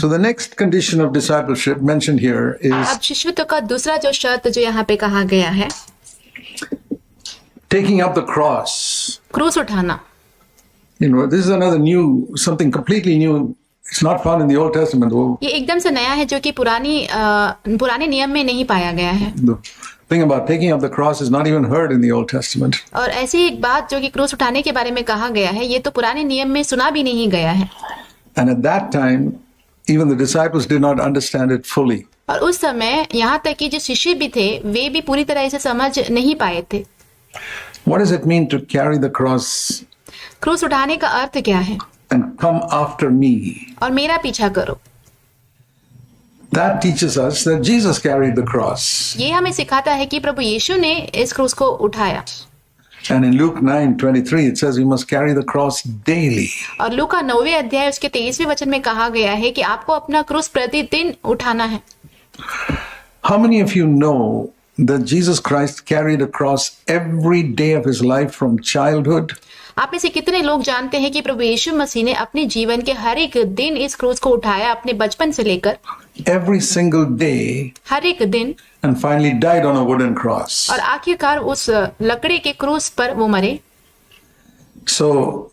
So the next condition of discipleship mentioned here is अब शिष्यत्व का दूसरा जो शर्त जो यहाँ पे कहा गया है, taking up the cross. क्रूस उठाना. This is another new, something completely new. It's not found in the Old Testament. ये एकदम से नया है जो कि पुराने नियम में नहीं पाया गया है. The thing about taking up the cross is not even heard in the Old Testament. और ऐसी एक बात जो कि क्रूस उठाने के बारे में कहा गया है, ये तो पुराने नियम में सुना भी नहीं गया है. And at that time, even the disciples did not understand it fully. और उस समय यहाँ तक कि जो शिष्य भी थे, वे भी पूरी तरह से समझ नहीं पाए थे. What does it mean to carry the cross क्रूस उठाने का अर्थ क्या है? and come after me? और मेरा पीछा करो. That teaches us that Jesus carried the cross. ये हमें सिखाता है कि प्रभु यीशु ने इस क्रूस को उठाया. And in Luke 9:23 it says we must carry the cross daily. और लूका 9वें अध्याय उसके 23वें वचन में कहा गया है कि आपको अपना क्रूस प्रतिदिन उठाना है. How many of you know that Jesus Christ carried a cross every day of his life from childhood? आप में से कितने लोग जानते हैं कि प्रभु यीशु मसीह ने अपने जीवन के हर एक दिन इस क्रूस को उठाया, अपने बचपन से लेकर every single day, हर एक दिन, and finally died on a wooden cross. और आखिरकार उस लकड़ी के क्रूस पर वो मरे. So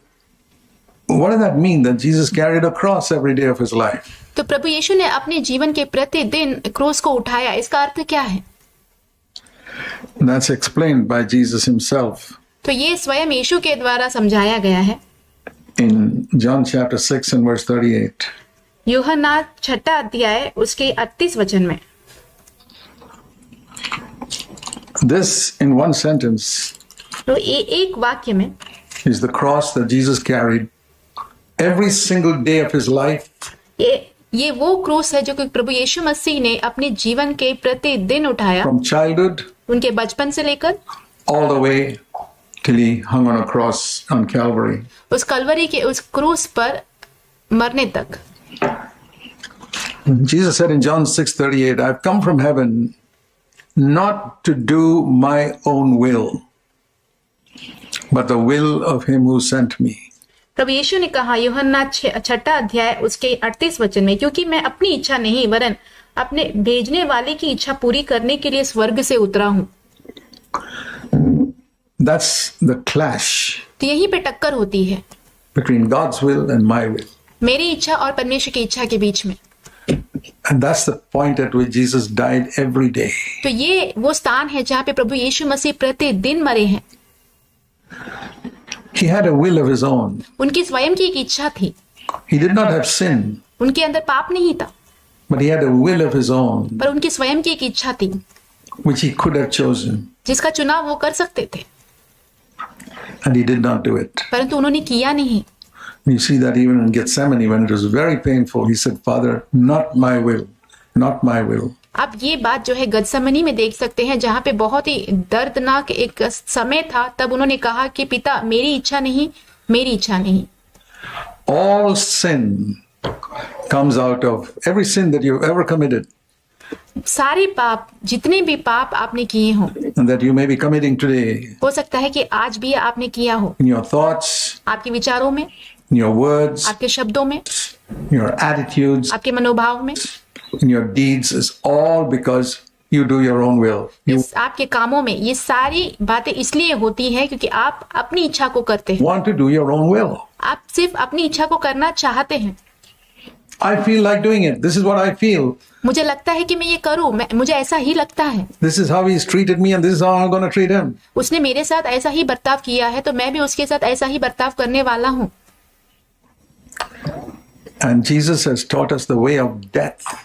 what does that mean that Jesus carried a cross every day of his life? तो प्रभु यीशु ने अपने जीवन के प्रतिदिन क्रूस को उठाया, इसका अर्थ क्या है? That's explained by Jesus himself. तो ये स्वयं यीशु के द्वारा समझाया गया है. In John chapter 6 and verse 38. यूहन्ना 6 अध्याय उसके 38 वचन में. This in one sentence तो एक वाक्य में is the cross that Jesus carried every single day of his life. ये वो क्रूस है जो कि प्रभु यीशु मसीह ने अपने जीवन के प्रतिदिन उठाया, From childhood उनके बचपन से लेकर all the way till he hung on a cross on Calvary. उस कलवरी के उस क्रूस पर मरने तक. Jesus said in John 6:38, I've come from heaven not to do my own will, but the will of him who sent me. प्रभु यीशु ने कहा यूहन्ना 6 अध्याय उसके 38 वचन में, क्योंकि मैं अपनी इच्छा नहीं वरन अपने भेजने वाले की इच्छा पूरी करने के लिए स्वर्ग से उतरा हूँ. That's the clash तो यहीं पे टक्कर होती है between God's will and my will. मेरी इच्छा और परमेश्वर की इच्छा के बीच में. And that's the point at which Jesus died every day. तो ये वो स्थान है जहाँ पे प्रभु यीशु मसीह प्रतिदिन मरे हैं. He had a will of his own. उनकी स्वयं की एक इच्छा थी. He did not have sin, उनके अंदर पाप नहीं था, but he had a will of his own, पर उनकी स्वयं की एक इच्छा थी which he could have chosen, जिसका चुनाव वो कर सकते थे, and he did not do it. परंतु उन्होंने किया नहीं. You see that even in Gethsemane when it was very painful, he said, Father, not my will, not my will. आप ये बात जो है गतसमनी में देख सकते हैं, जहाँ पे बहुत ही दर्दनाक एक समय था, तब उन्होंने कहा कि पिता मेरी इच्छा नहीं, मेरी इच्छा नहीं. All sin comes out of every sin that you've ever committed सारे पाप, जितने भी पाप आपने किए हों, and that you may be committing today, हो सकता है कि आज भी आपने किया हो, in your thoughts, आपके विचारों में, in your words, आपके शब्दों में, your attitudes, आपके मनोभाव में, in your deeds, is all because you do your own will. इस आपके कामों में ये सारी बातें इसलिए होती है क्योंकि आप अपनी इच्छा को करते हैं. Want to do your own will. आप सिर्फ अपनी इच्छा को करना चाहते हैं. I feel like doing it. This is what I feel. मुझे लगता है कि मैं ये करूं, मुझे ऐसा ही लगता है. This is how he's treated me and this is how I'm going to treat him. उसने मेरे साथ ऐसा ही बर्ताव किया है तो मैं भी उसके साथ ऐसा ही बर्ताव करने वाला हूँ. And Jesus has taught us the way of death.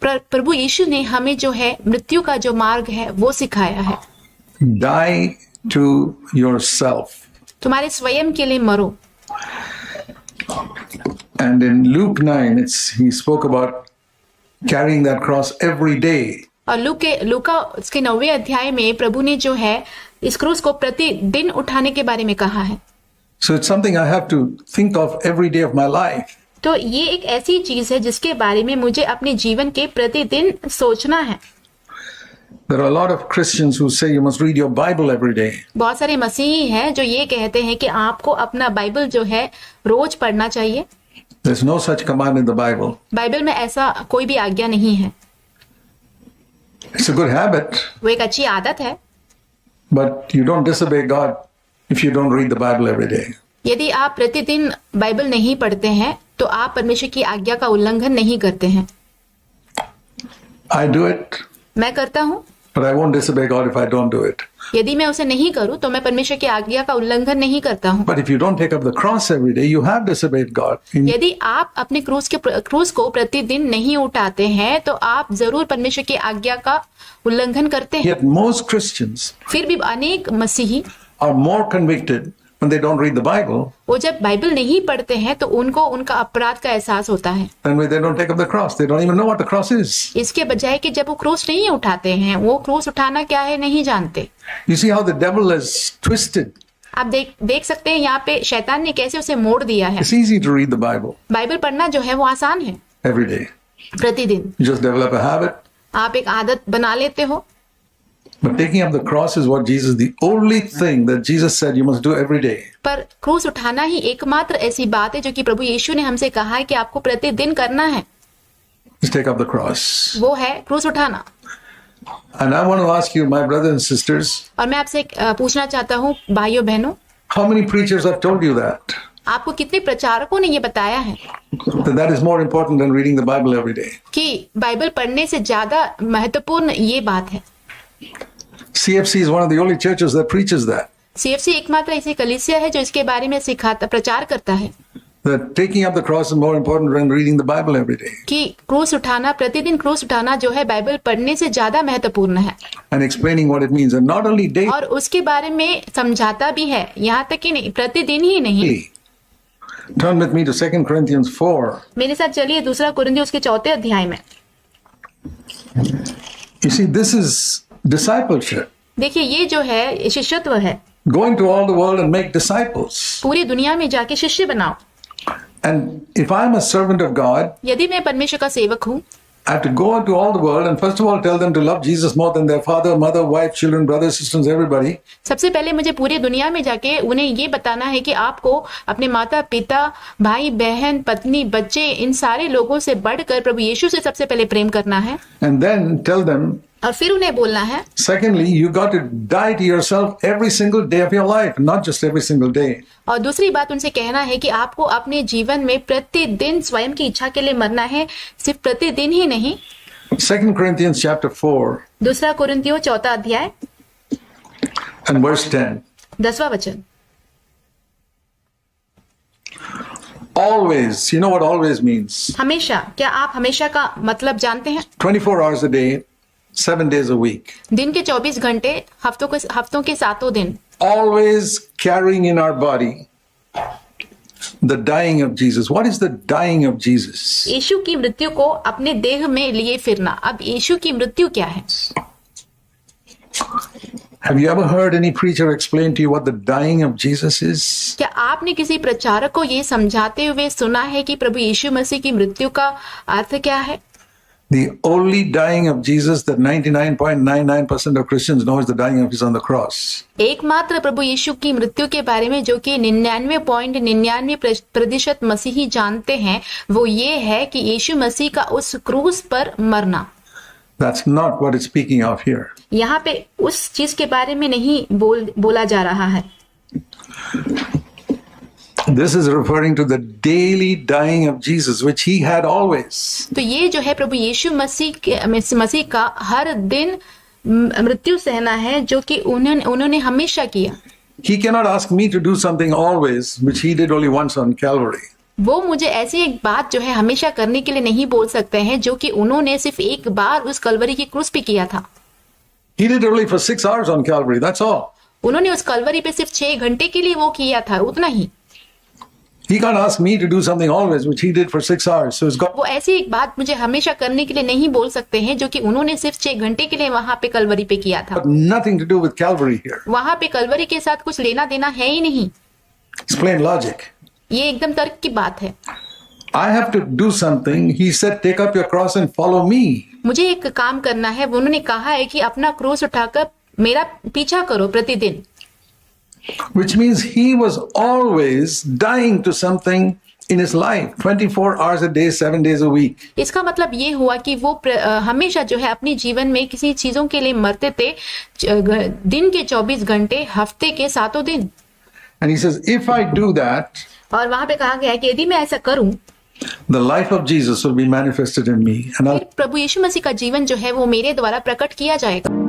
प्रभु यीशु ने हमें जो है मृत्यु का जो मार्ग है वो सिखाया है. Die to yourself. तुम्हारे स्वयं के लिए मरो. And in Luke 9, he spoke about carrying that cross every day. और लूका उसके 9वें अध्याय में प्रभु ने जो है इस क्रूस को प्रतिदिन उठाने के बारे में कहा है. So it's something I have to think of every day of my life. तो ये एक ऐसी चीज है जिसके बारे में मुझे अपने जीवन के प्रतिदिन सोचना है. There are a lot of Christians who say you must read your Bible every day. बहुत सारे मसीही हैं जो ये कहते हैं कि आपको अपना बाइबल जो है रोज पढ़ना चाहिए. There's no such command in the Bible. Bible में ऐसा कोई भी आज्ञा नहीं है। It's a good habit, वो एक अच्छी आदत है, but you don't disobey God if you don't read the Bible every day. यदि आप प्रतिदिन बाइबल नहीं पढ़ते हैं तो आप परमेश्वर की आज्ञा का उल्लंघन नहीं करते हैं। I do it, मैं करता हूँ, but I won't disobey God if I don't do it. यदि मैं उसे नहीं करूँ तो मैं परमेश्वर की आज्ञा का उल्लंघन नहीं करता हूँ। But if you don't take up the cross every day, you have disobeyed God. यदि आप अपने क्रूस को प्रतिदिन नहीं उठाते हैं तो आप जरूर परमेश्वर की आज्ञा का उल्लंघन करते हैं। Yet most Christians फिर भी अनेक मसीही are more convicted when they don't read the Bible वो जब बाइबल नहीं पढ़ते हैं तो उनको उनका अपराध का एहसास होता है, than when they don't take up the cross. They don't even know what the cross is. इसके बजाय कि जब वो क्रूस नहीं उठाते हैं, वो क्रूस उठाना क्या है नहीं जानते। You see how the devil is twisted. आप देख सकते हैं यहाँ पे शैतान ने कैसे उसे मोड़ दिया है। It's easy to read the Bible Bible पढ़ना जो है वो आसान है, every day. प्रतिदिन You just develop a habit. आप एक आदत बना लेते हो। But taking up the cross is what Jesus, the only thing that Jesus said you must do every day. पर क्रूस उठाना ही एकमात्र ऐसी बात है जो कि प्रभु यीशु ने हमसे कहा है कि आपको प्रतिदिन करना है, Just take up the cross. वो है क्रूस उठाना। And I want to ask you, my brothers and sisters, और मैं आपसे पूछना चाहता हूँ भाइयों बहनों, how many preachers have told you that? आपको कितने प्रचारकों ने ये बताया है That is more important than reading the Bible every day. कि बाइबल पढ़ने से ज्यादा महत्वपूर्ण ये बात है। CFC is one of the only churches that preaches that. CFC एकमात्र ऐसी कलीसिया है जो इसके बारे में प्रचार करता है That taking up the cross is more important than reading the Bible every day. कि क्रूस उठाना, प्रतिदिन क्रूस उठाना जो है बाइबल पढ़ने से ज्यादा महत्वपूर्ण है, And explaining what it means. And not only daily. और उसके बारे में समझाता भी है, यहाँ तक कि नहीं प्रतिदिन ही नहीं। Turn with me to 2 Corinthians 4. मेरे साथ चलिए दूसरा कुरिन्थियों उसके 4 अध्याय में। You see, this is discipleship. देखिए ये जो है शिष्यत्व है, Going to all the world and make disciples. पूरी दुनिया में जाके शिष्य बनाओ। And if I'm a servant of God, यदि मैं परमेश्वर का सेवक हूँ, I have to go into all the world and first of all tell them to love Jesus more than their father, mother, wife, children, brothers, sisters, everybody. सबसे पहले मुझे पूरी दुनिया में जाके उन्हें ये बताना है कि आपको अपने माता पिता, भाई बहन, पत्नी, बच्चे, इन सारे लोगों से बढ़कर प्रभु यीशु से सबसे पहले प्रेम करना है। And then tell them, और फिर उन्हें बोलना है, secondly, you got to die to yourself every single day of your life, not just every single day. और दूसरी बात उनसे कहना है कि आपको अपने जीवन में प्रतिदिन स्वयं की इच्छा के लिए मरना है, सिर्फ प्रतिदिन ही नहीं। 2 Corinthians chapter 4 दूसरा कुरिन्थियों 4 अध्याय and verse 10. 10वां वचन। Always, you know what always means? हमेशा, क्या आप हमेशा का मतलब जानते हैं? 24 hours a day, 7 days a week. दिन के 24 घंटे, हफ्तों के 7 दिन। Always carrying in our body the dying of Jesus. What is the dying of Jesus? यीशु की मृत्यु को अपने देह में लिए फिरना। अब यीशु की मृत्यु क्या है? Have you ever heard any preacher explain to you what the dying of Jesus is? क्या आपने किसी प्रचारक को ये समझाते हुए सुना है कि प्रभु यीशु मसीह की मृत्यु का अर्थ क्या है? The only dying of Jesus that 99.99% of Christians know is the dying of Jesus on the cross. एकमात्र प्रभु यीशु की मृत्यु के बारे में जो कि 99.99% मसीही जानते हैं वो ये है कि यीशु मसीह का उस क्रूस पर मरना। That's not what it's speaking of here. यहाँ पे उस चीज के बारे में नहीं बोला जा रहा है। This is referring to the daily dying of Jesus, which he had always. तो ये जो है प्रभु यीशु मसीह का हर दिन मृत्यु सहना है जो कि उन्होंने हमेशा किया। He cannot ask me to do something always, which he did only once on Calvary. वो मुझे ऐसी एक बात जो है हमेशा करने के लिए नहीं बोल सकते हैं जो कि उन्होंने सिर्फ एक बार उस कलवरी की क्रूस पे किया था। He did only for 6 hours on Calvary, that's all. उन्होंने उस कलवरी पे सिर्फ 6 घंटे के लिए वो किया था, उतना ही। He can't ask me to do something always, which he did for 6 hours. So it's got वो ऐसी एक बात मुझे हमेशा करने के लिए नहीं बोल सकते हैं जो कि उन्होंने सिर्फ 6 घंटे के लिए वहां पे कलवरी पे किया था। nothing to do with Calvary here. वहां पे कलवरी के साथ कुछ लेना देना है ही नहीं। It's plain logic. ये एकदम तर्क की बात है। I have to do something. He said, take up your cross and follow me. मुझे एक काम करना है, उन्होंने कहा है कि अपना क्रूस उठाकर मेरा पीछा करो प्रतिदिन। Which means he was always dying to something in his life, 24 hours a day, 7 days a week. इसका मतलब ये हुआ कि वो हमेशा जो है अपने जीवन में किसी चीजों के लिए मरते थे, दिन के 24 घंटे, हफ्ते के 7 दिन। And he says, if I do that, और वहां पे कहा गया है कि यदि मैं ऐसा करूं, the life of Jesus will be manifested in me. And फिर प्रभु यीशु मसीह का जीवन जो है वो मेरे द्वारा प्रकट किया जाएगा।